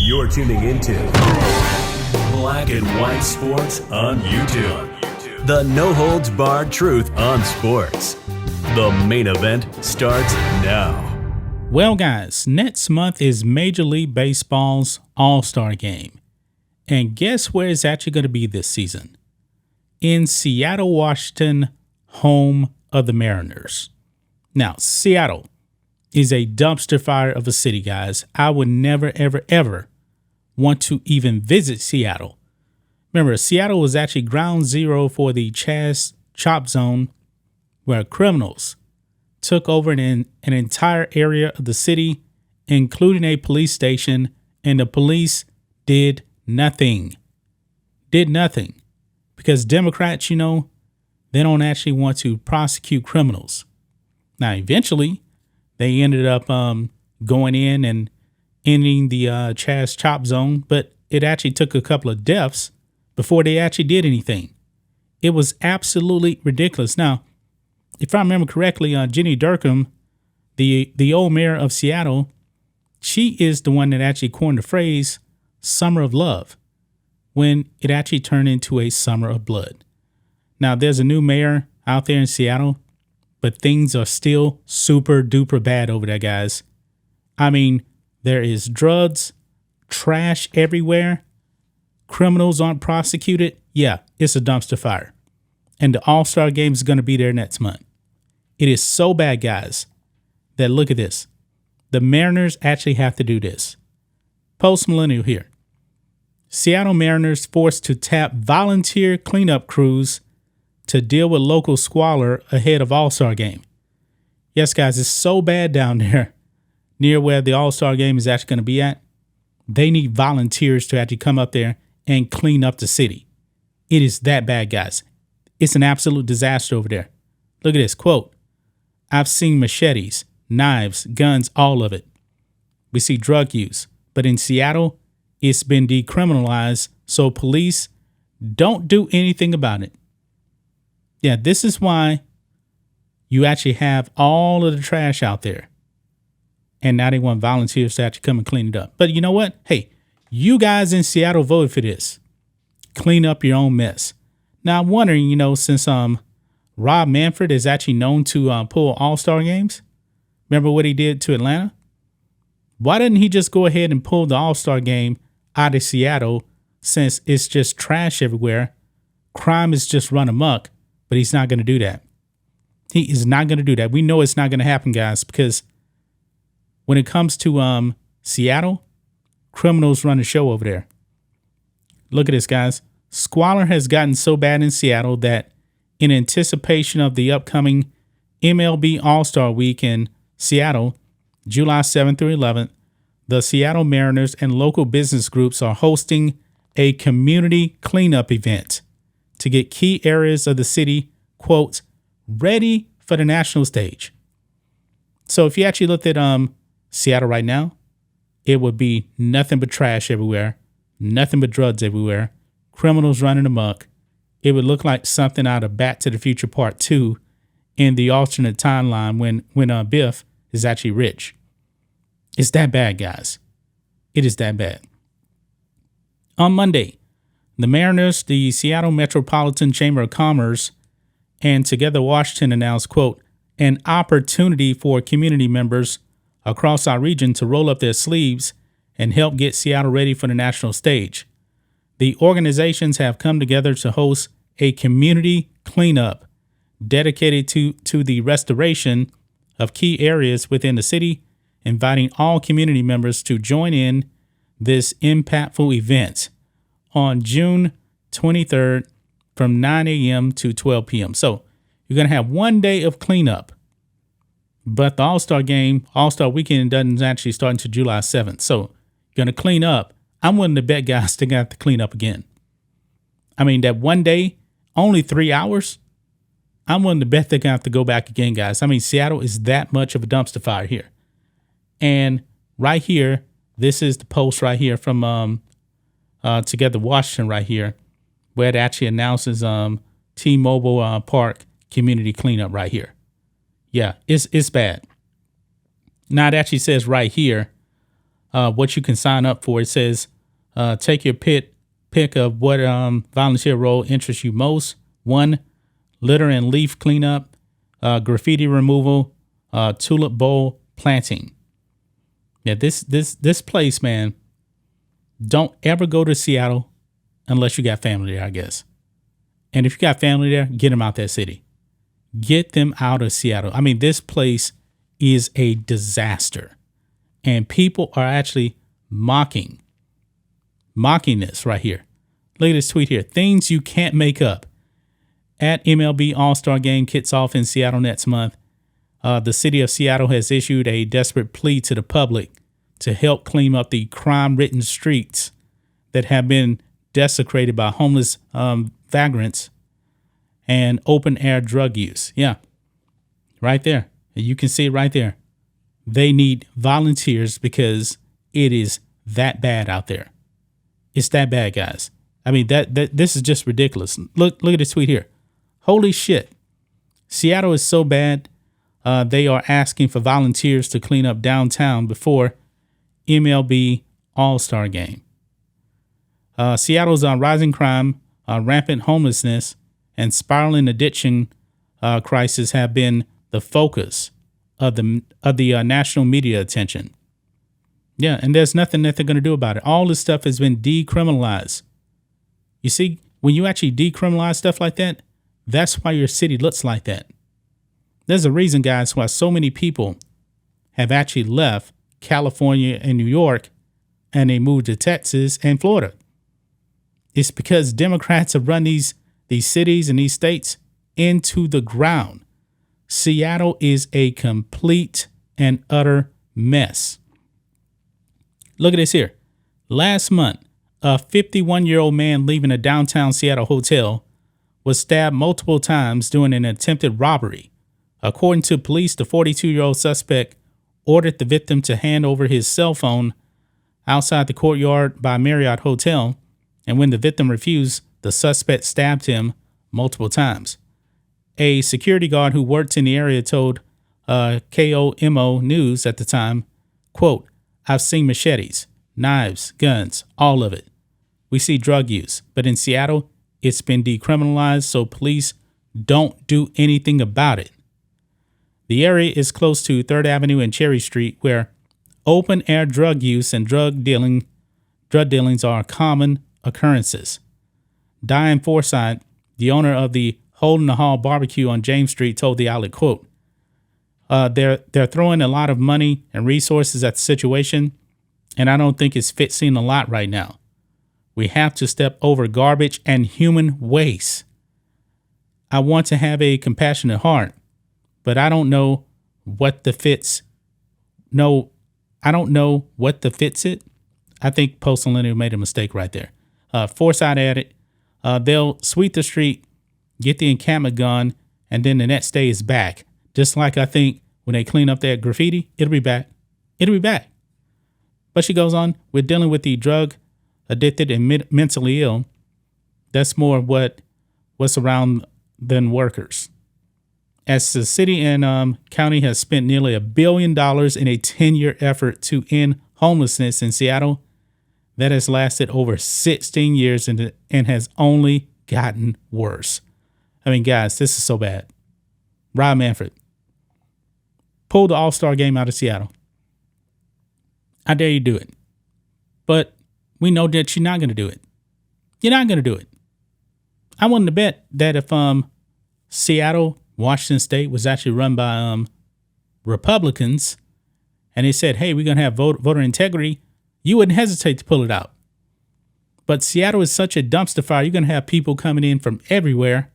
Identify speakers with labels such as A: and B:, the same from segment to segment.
A: You're tuning into Black and White Sports on YouTube. The no-holds-barred truth on sports. The main event starts now.
B: Well, guys, next month is Major League Baseball's All Star Game. And guess where it's actually going to be this season? In Seattle, Washington, home of the Mariners. Now, Seattle is a dumpster fire of a city, guys. I would never, ever, ever want to even visit Seattle. Remember, Seattle was actually ground zero for the Chaz Chop Zone, where criminals took over an entire area of the city, including a police station, and the police did nothing. Did nothing. Because Democrats, they don't actually want to prosecute criminals. Now, eventually, they ended up going in and ending the Chaz Chop Zone, but it actually took a couple of deaths before they actually did anything. It was absolutely ridiculous. Now, if I remember correctly, Jenny Durkham, the old mayor of Seattle, she is the one that actually coined the phrase "Summer of Love," when it actually turned into a Summer of Blood. Now, there's a new mayor out there in Seattle, but things are still super duper bad over there, guys. I mean, there is drugs, trash everywhere. Criminals aren't prosecuted. Yeah, it's a dumpster fire. And the All-Star Game is going to be there next month. It is so bad, guys, that look at this. The Mariners actually have to do this. Post-millennial here. Seattle Mariners forced to tap volunteer cleanup crews to deal with local squalor ahead of All-Star Game. Yes, guys, it's so bad down there near where the All-Star Game is actually going to be at. They need volunteers to actually come up there and clean up the city. It is that bad, guys. It's an absolute disaster over there. Look at this quote. I've seen machetes, knives, guns, all of it. We see drug use. But in Seattle, it's been decriminalized, so police don't do anything about it. Yeah, this is why you actually have all of the trash out there. And now they want volunteers to actually come and clean it up. But you know what? Hey, you guys in Seattle voted for this. Clean up your own mess. Now, I'm wondering, since Rob Manfred is actually known to pull All-Star games, remember what he did to Atlanta? Why didn't he just go ahead and pull the All-Star game out of Seattle, since it's just trash everywhere? Crime is just run amok, but he's not going to do that. He is not going to do that. We know it's not going to happen, guys, because when it comes to Seattle, criminals run the show over there. Look at this, guys. Squalor has gotten so bad in Seattle that in anticipation of the upcoming MLB All Star Week in Seattle, July 7th through 11th, the Seattle Mariners and local business groups are hosting a community cleanup event to get key areas of the city, quote, ready for the national stage. So if you actually looked at Seattle right now, it would be nothing but trash everywhere, nothing but drugs everywhere, criminals running amok. It would look like something out of Back to the Future Part 2 in the alternate timeline when Biff is actually rich. It's that bad, guys. It is that bad. On Monday, the Mariners, the Seattle Metropolitan Chamber of Commerce, and Together Washington announced, quote, an opportunity for community members across our region to roll up their sleeves and help get Seattle ready for the national stage. The organizations have come together to host a community cleanup dedicated to the restoration of key areas within the city, inviting all community members to join in this impactful event on June 23rd from 9 a.m. to 12 p.m. So you're going to have one day of cleanup, but the All-Star Game, All-Star Weekend doesn't actually start until July 7th. So you're going to clean up. I'm willing to bet guys they're going to have to clean up again. I mean, that one day, only 3 hours, I'm willing to bet they're going to have to go back again, guys. I mean, Seattle is that much of a dumpster fire here. And right here, this is the post right here from Together Washington right here, where it actually announces T-Mobile Park community cleanup right here. Yeah, it's bad. Now it actually says right here, what you can sign up for. It says, take your pick of what volunteer role interests you most. 1, litter and leaf cleanup, graffiti removal, tulip bowl planting. Yeah, this place, man, don't ever go to Seattle unless you got family there, I guess. And if you got family there, get them out that city. Get them out of Seattle. I mean, this place is a disaster. And people are actually mocking this right here. Look at this tweet here. Things you can't make up. At MLB All Star Game kicks off in Seattle next month. The city of Seattle has issued a desperate plea to the public to help clean up the crime-ridden streets that have been desecrated by homeless vagrants and open-air drug use. Yeah, right there. You can see it right there. They need volunteers because it is that bad out there. It's that bad, guys. I mean, this is just ridiculous. Look at this tweet here. Holy shit. Seattle is so bad. They are asking for volunteers to clean up downtown before MLB All Star Game. Seattle's rising crime, rampant homelessness, and spiraling addiction crisis have been the focus of the national media attention. Yeah, and there's nothing that they're going to do about it. All this stuff has been decriminalized. You see, when you actually decriminalize stuff like that, that's why your city looks like that. There's a reason, guys, why so many people have actually left California and New York and they moved to Texas and Florida. It's because Democrats have run these cities and these states into the ground. Seattle is a complete and utter mess. Look at this here. Last month, a 51-year-old man leaving a downtown Seattle hotel was stabbed multiple times during an attempted robbery. According to police, the 42-year-old suspect ordered the victim to hand over his cell phone outside the courtyard by Marriott Hotel, and when the victim refused, the suspect stabbed him multiple times. A security guard who worked in the area told KOMO News at the time, quote, "I've seen machetes, knives, guns, all of it. We see drug use, but in Seattle, it's been decriminalized, so police don't do anything about it." The area is close to 3rd Avenue and Cherry Street, where open-air drug use and drug dealings are common occurrences. Diane Forsyth, the owner of the Hole in the Hall barbecue on James Street, told the outlet, quote, they're throwing a lot of money and resources at the situation, and I don't think it's fixing a lot right now. We have to step over garbage and human waste. I want to have a compassionate heart, but I don't know what the fits. No, I don't know what the fits it. I think Postal Linear made a mistake right there. Forsyth added, they'll sweep the street, get the encampment gone, and then the next day is back. Just like I think when they clean up that graffiti, it'll be back. It'll be back. But she goes on, we're dealing with the drug addicted and mentally ill. That's more what's around than workers. As the city and county has spent nearly $1 billion in a 10-year effort to end homelessness in Seattle, that has lasted over 16 years and has only gotten worse. I mean, guys, this is so bad. Rob Manfred, pull the All-Star Game out of Seattle. I dare you do it. But we know that you're not going to do it. You're not going to do it. I wanted to bet that if Seattle, Washington State was actually run by Republicans and they said, hey, we're going to have voter integrity, you wouldn't hesitate to pull it out. But Seattle is such a dumpster fire. You're going to have people coming in from everywhere.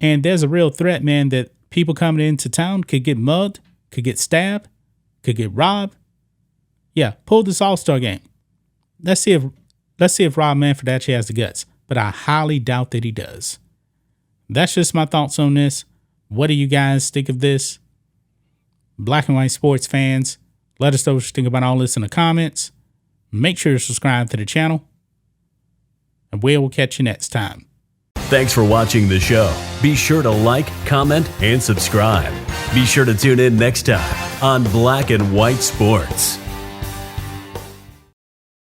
B: And there's a real threat, man, that people coming into town could get mugged, could get stabbed, could get robbed. Yeah, pull this All-Star Game. Let's see if Rob Manfred actually has the guts. But I highly doubt that he does. That's just my thoughts on this. What do you guys think of this? Black and white sports fans, let us know what you think about all this in the comments. Make sure to subscribe to the channel. And we will catch you next time.
A: Thanks for watching the show. Be sure to like, comment, and subscribe. Be sure to tune in next time on Black and White Sports.